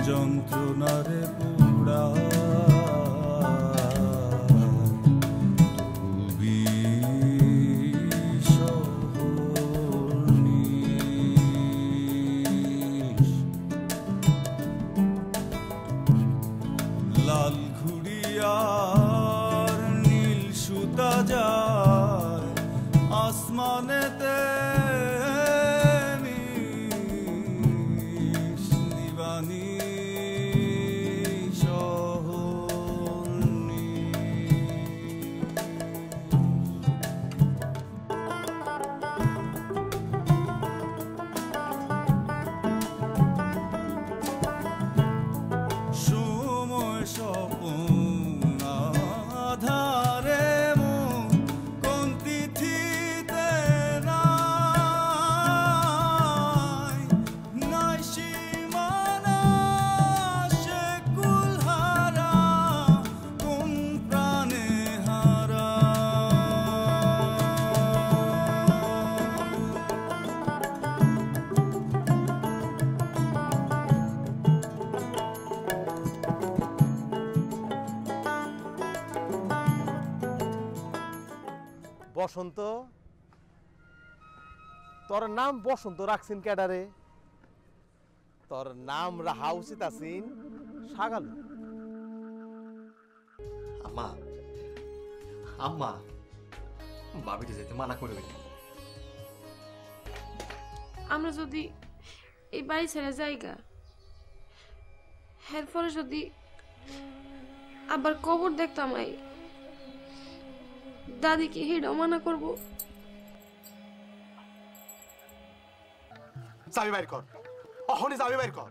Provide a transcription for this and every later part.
যন্ত্রণারে পোড়া লাল ঘুড়িয়ার নীল সুতা যায় আসমানেতে নিবানি শহরনি সময় স্বপ্ন আধারে মন কোন তিথিতে নাই নাই সীমানা সে কুলহারা কোন প্রাণে হারা বসন্ত তোর নাম বসন্ত রাখছিন ক্যাডারে তোর নাম রাহা উচিত আছিন সাগালু আম্মা আম্মা ভাবিতে যেতে মানা করবে আমরা যদি এই বাড়ি ছেড়ে যাইগা এরপরে যদি আবার কবর দেখতাম আই দাদিকে হেডাও মানা করবো চাবি বাইর কর অহনি চাবি বাইর কর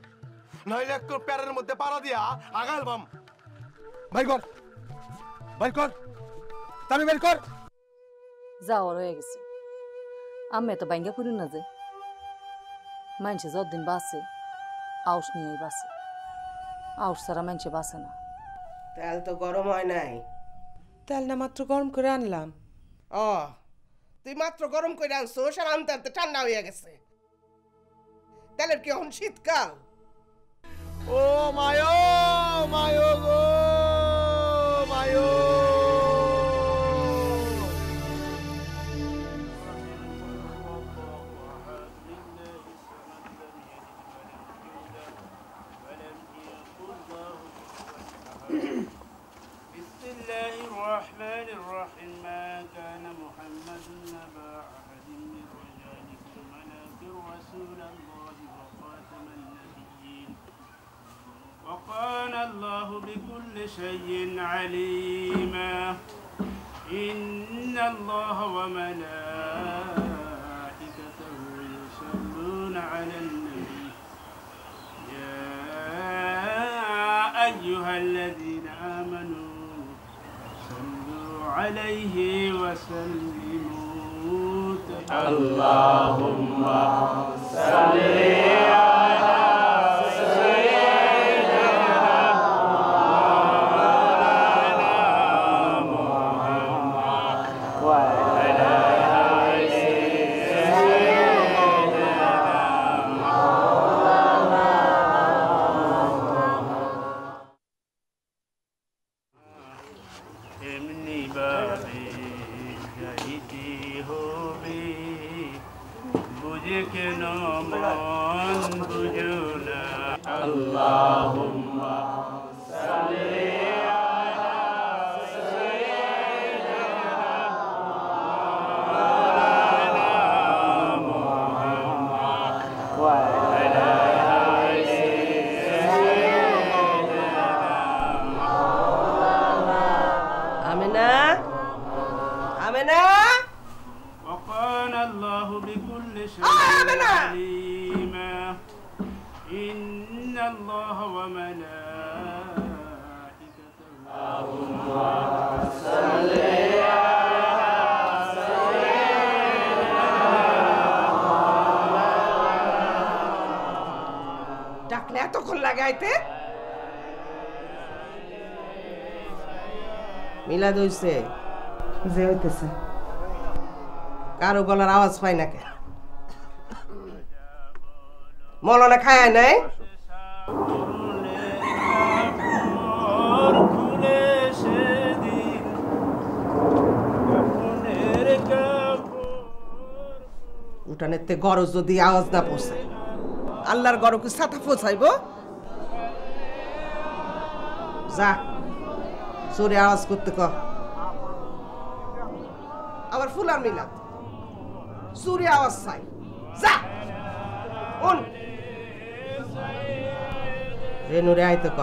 নইলে একটু প্যারের মধ্যে পাড়া দিয়া আগাল বাম বাইর কর চাবি বাইর কর যাওয়ার হয়ে গেছে আমি তো বাইঙ্গা করি না যে মানুষে যতদিন বাঁচে আউশ নিয়েই বাঁচে আউশ ছাড়া মানুষে বাঁচে না তেল তো গরম হয় নাই তেল না মাত্র গরম করে আনলাম ও তুই মাত্র গরম করে আনছোস আর আনতে আনতে ঠান্ডা হয়ে গেছে তেলের কি এখন শীতকাল ও মায়ো মায়ো গো মায়ো الرحمن الرحيم ما كان محمد نبا أحد من رجالكم ولكن رسول الله وخاتم النبيين وكان الله بكل شيء عليما إن الله وملائكته يصلون على النبي يا أيها الذين آمنوا عليه وسلموا اللهم صل على سيدنا محمد وعلى آل سيدنا এমনি ভাবে যাইতে হবে বুঝে কেন মন বুঝো না আল্লাহুম্মা সাল্লি আলা সাইয়্যিদিনা মুহাম্মদ ওয়া আলা আলি আমেনা আমেনা وكان الله بكل شيء عليما إن الله وملائكته اللهم صل على سيدنا ডাকলে এতক্ষণ লাগাইতে মিলাদ হইছে যে হইতেছে কারো গলার আওয়াজ পাই না কে মলনে খায় নাই উঠানেতে গড় যদি আওয়াজ না পৌঁছায় আল্লাহর গড় কি ছাতা পৌঁছাইব যা জোরে আওয়াজ করতে ক আবার ফুলার মিলাদ জোরে আওয়াজ চাই যা ওন রেনুরে আইতে ক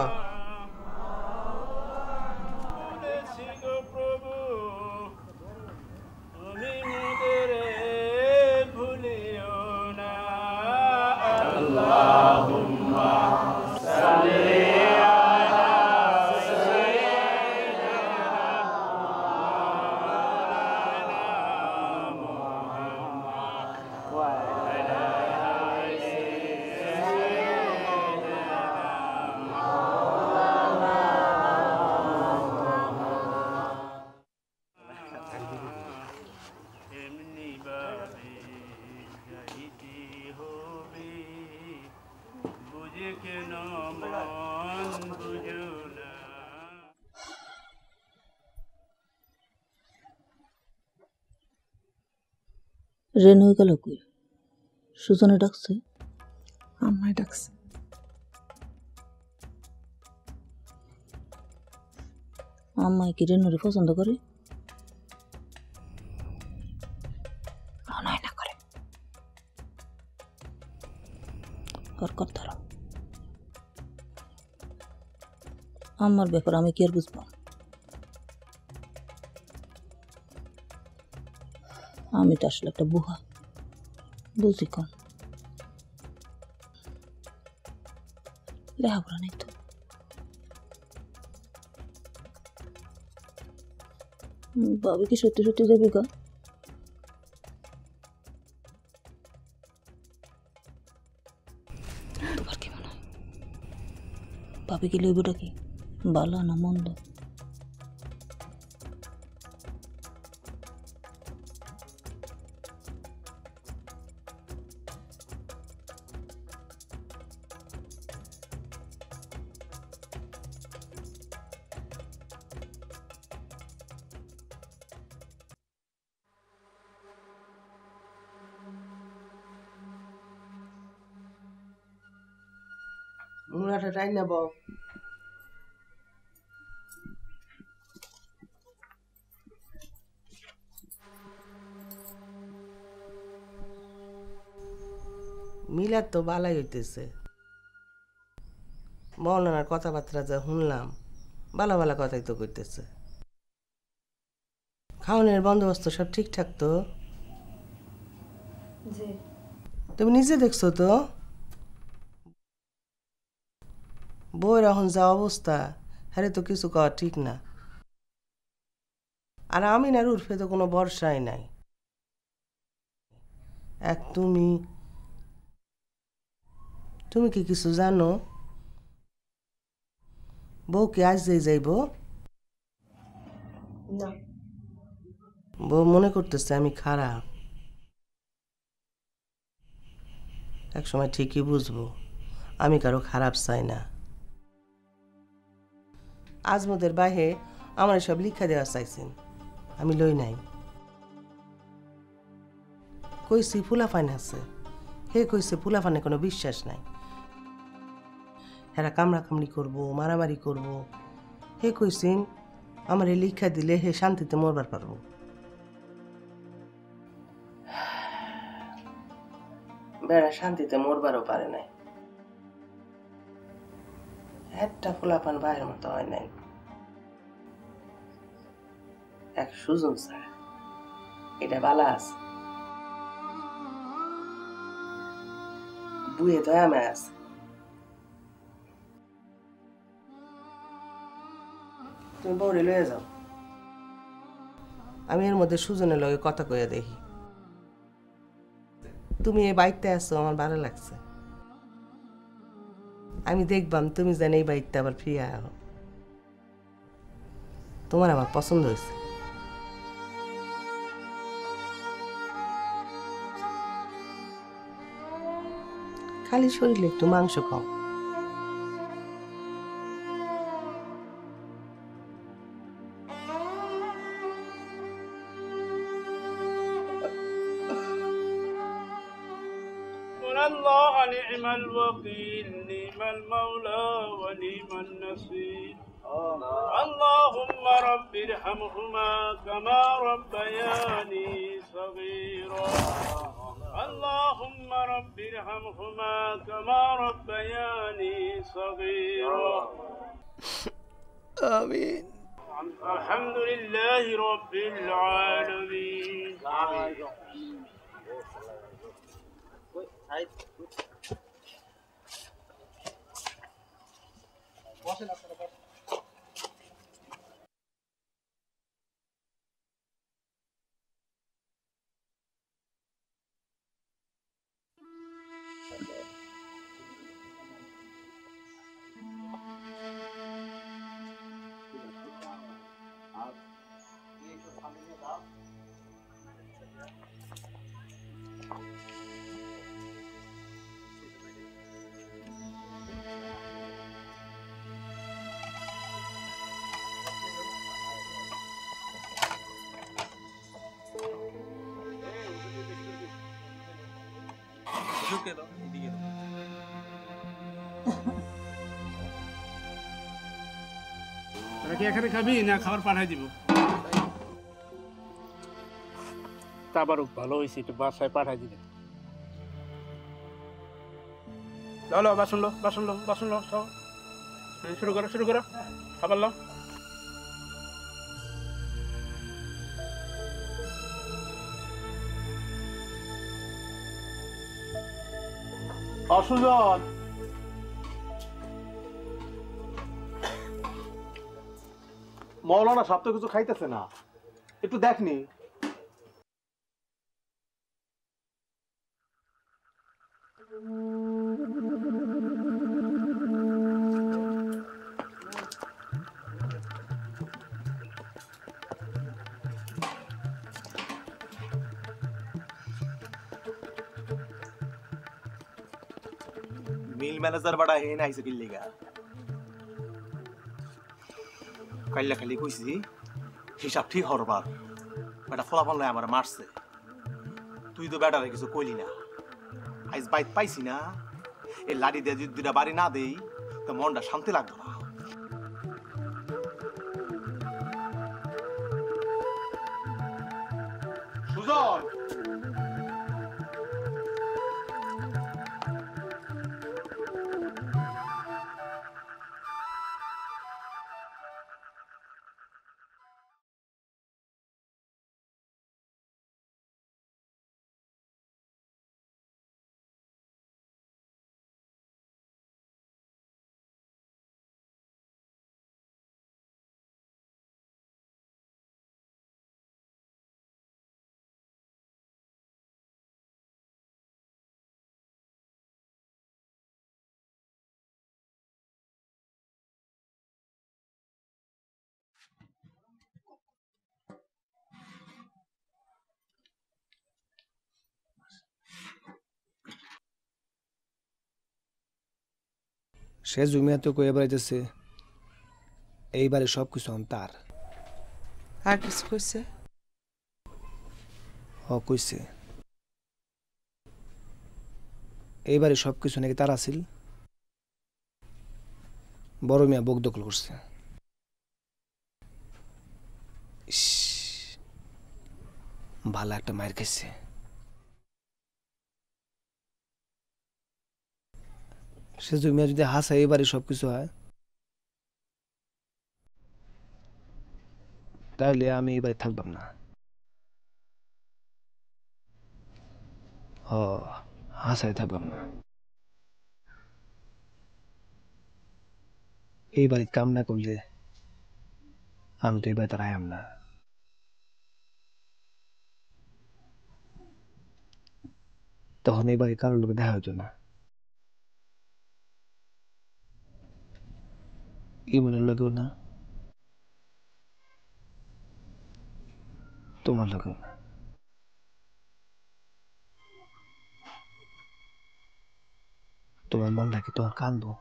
রেনু গেল কই সুজনে ডাকছে আমায় ডাকছে আম্মাই কি রেনুরে পছন্দ করে না করে কর ধরো আমার ব্যাপার আমি কি আর বুঝবো আমি তো আসলে একটা বুহা বুঝি কম লেখাপড়া নেই তো বাবু কি সত্যি সত্যি যাবি গা তোমার কি মনে হয় বাবু কি লইবটা কি ভালো না মন্দ মুড়াটা টাই নেব মিলাদ তো বালাই হইতেছে মৌলানার কথাবার্তা যা শুনলাম ভালো ভালো কথাই তো কইতেছে খাওয়ানোর বন্দোবস্ত সব ঠিকঠাক তো তুমি নিজে দেখছো তো বউয়ের এখন যা অবস্থা হ্যাঁ তো কিছু কওয়া ঠিক না আর আমিনার উর্ফে তো কোনো ভরসাই নাই এক তুমি কি কিছু জানো বউ কি আজ যাইব না বউ মনে করতেছে আমি খারাপ এক সময় ঠিকই বুঝবো আমি কারো খারাপ চাই না আজমদের বাহে আমার সব লিখা দেওয়া চাইছেন আমি লই নাই কইছি ফুলাফান আছে হে কইছে ফুলাফানে কোনো বিশ্বাস নাই হেরা কামড়াকামড়ি করবো মারামারি করব হে কইছেন আমার এই লিখা দিলে হে শান্তিতে মরবার পারবো বেড়া শান্তিতে মরবারও পারে নাই একটা ফুলাপান ভাইয়ের মতো হয় নাই এক সুজন ছাড়া এটা বালা আছে বুয়ে দয়ামে আছে তুমি বউরে লয়ে যাও আমি এর মধ্যে সুজনের লগে কথা কইয়া দেখি তুমি এই বাইকতে আসছো আমার ভালো লাগছে আমি দেখবাম তুমি জানি এই বাইকটা আবার ফিরে আও তোমার আমার পছন্দ হয়েছে খালি শরীরে একটু মাংস কম ونعم الوكيل نعم المولى ونعم النصير اللهم رب ارحمهما كما ربياني صغيرا اللهم رب ارحمهما كما ربياني صغيرا آمين. الحمد لله رب العالمين. তোরা কি এখানে খাবি না খাবার পাঠাই দিব? তাবারক ভালো হয়েছে, একটু বাসায় পাঠাই দিলে। লো বাসন লো বাসন লো বাসন লো সব শুরু করো খাবার লো। অসুজন মৌলানা সব তো কিছু খাইতেছে না, একটু দেখনি। মিল ম্যানেজার বাড়া হে নাইছে কিল্লিগা কাইলা খালি কইছি হিসাব ঠিক হরবার বেটা ফলাফল নাই আমার মারছে। তুই তো বেটারে কিছু কইলি না, আইজ বাইত পাইছি না, এই লাড়ি দিয়ে যদি দুটা বাড়ি না দেই তো মনটা শান্তি লাগতো না। সুজন সে জুমিয়াতে কয়ে বেড়াইতেছে এইবারে সব কিছু তার। আর কিছু কইছে? কইছে এইবারে সব কিছু নাকি তার আছিল। বড় মিয়া বক দখল করছে। ভালো একটা মায়ের খাইছে। সে জমিয়া যদি হাসা এইবারে সবকিছু হয় তাহলে আমি এবারে থাকবাম না। হাসায় থাকবাম না। এই বাড়ির কাম না করলে আমি তো এবার তার আয়াম না। তখন এই বাড়ির কারোর লোকে দেখা হতো না। ইমনের লোকেও না, তোমার লোকেও না। তোমার মন রাখি তোমার কান্দবো।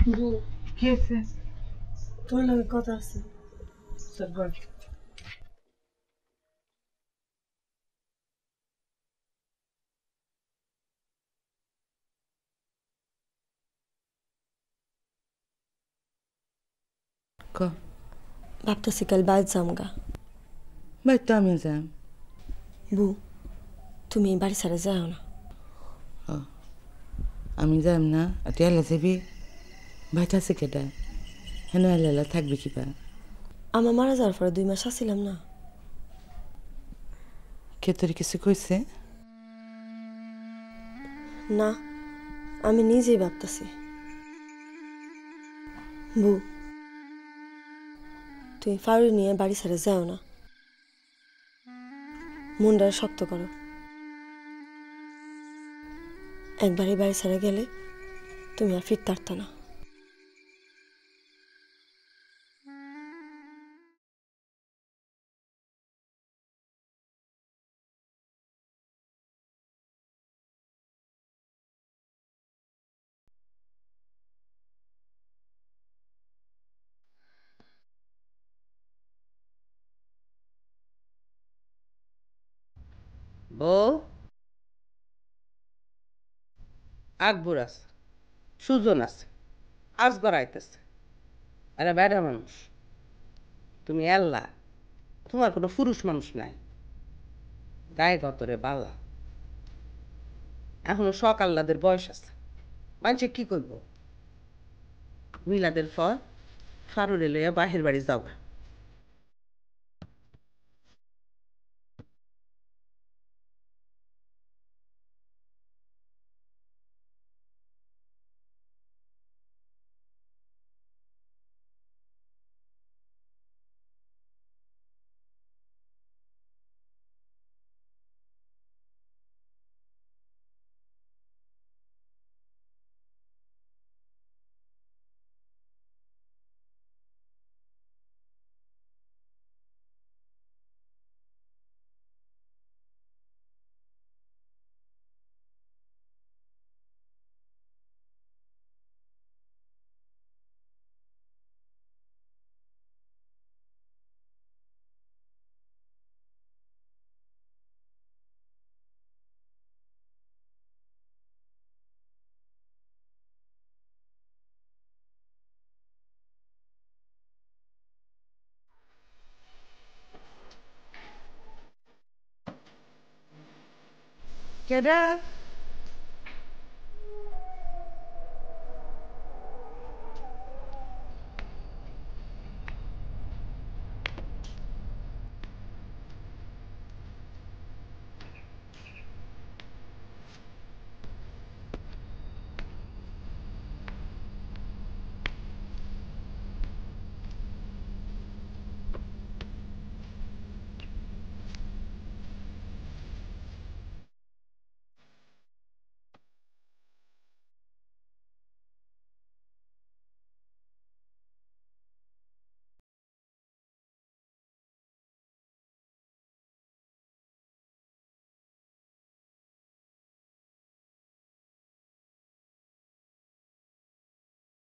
কি হয়েছে? তোর লগে কথা আছে। চল বল। ক ভাবতেছি কাল বাইর যামগা। ভাই তো আমি যাম। বউ তুমি এই বাড়ি ছাড়া যাও না। আমি যাম না, তুই এলে যাবি? ভাইটা আছে কেটা? হেন এলে থাকবি কিবা? আমার মারা যাওয়ার পরে 2 মাস আসছিলাম না। কে তোর কিছু কইছে? না আমি নিজেই ভাবতেছি। বউ তুমি ফারুক নিয়ে বাড়ি ছেড়ে যাও না, মনটা শক্ত করো। একবারই বাড়ি ছেড়ে গেলে তুমি আর ফিরতে পারত না। বউ আকবর আছে, সুজন আছে, আজগর আইতেছে। আরে বেড়া মানুষ, তুমি এল্লা, তোমার কোনো পুরুষ মানুষ নাই। গায়ে গতরে বালা, এখনো সকাল্লাদের বয়স আছে। মানুষে কি করব? মিলাদের পর ফারুরে লইয়া বাহির বাড়ি যাও। কেডা?